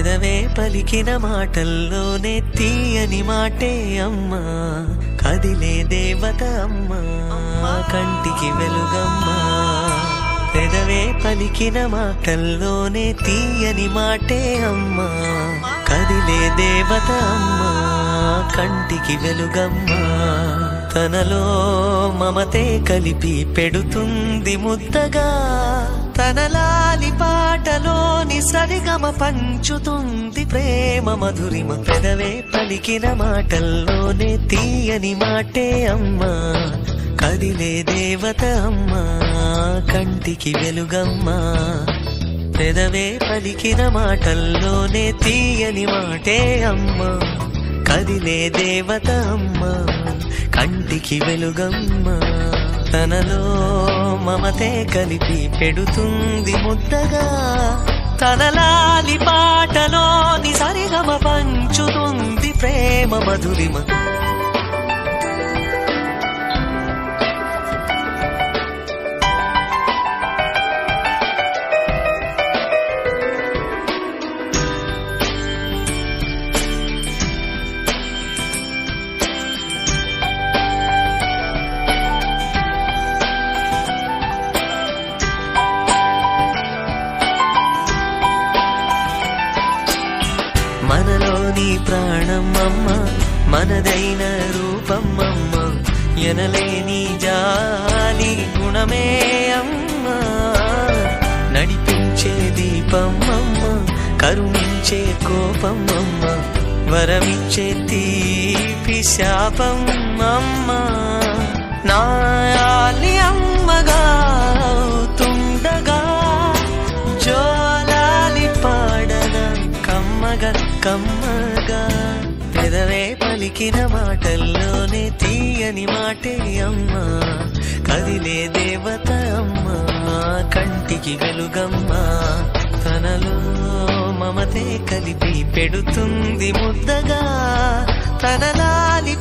పెదవే పలికిన మాటల్లోనే తీయని మాటే అమ్మా, కదిలే దేవత అమ్మా, కంటికి వెలుగమ్మా. పెదవే పలికిన మాటల్లోనే తీయని మాటే అమ్మా, కదిలే దేవత అమ్మా, కంటికి వెలుగమ్మా. తనలో మమతే కలిపి పెడుతుంది ముద్దగా, తన లాలి పాటలోని సరిగమ పంచుతుంది ప్రేమ మధురిమ. పెదవే పలికిన మాటల్లోనే తీయని మాటే అమ్మా, కదిలే దేవత అమ్మా, కంటికి వెలుగమ్మా. పెదవే పలికిన మాటల్లోనే తీయని మాటే అమ్మా, కదిలే దేవత అమ్మా, కంటికి వెలుగమ్మా. తనలో మమతే కలిపి పెడుతుంది ముద్దగా, తన లాలి పాటలోని సరిగమ పంచుతుంది ప్రేమ మధురిమ. మనలోని ప్రాణమమ్మ, మనదైన రూపమమ్మ, ఎనలేని జాలి గుణమే అమ్మ. నడిపించే దీపమమ్మ, కరుణించే కోపమమ్మ, వరమిచ్చే తీపి శాపమమ్మ. నాయాలి అమ్మగా తుండగా, జోలాలి పాడన కమ్మగా కమ్మగా. పెదవే పలికిన మాటల్లోనే తీయని మాటే అమ్మా, కదిలే దేవత అమ్మా, కంటికి వెలుగమ్మా. తనలో మమతే కలిపి పెడుతుంది ముద్దగా, తన లాలి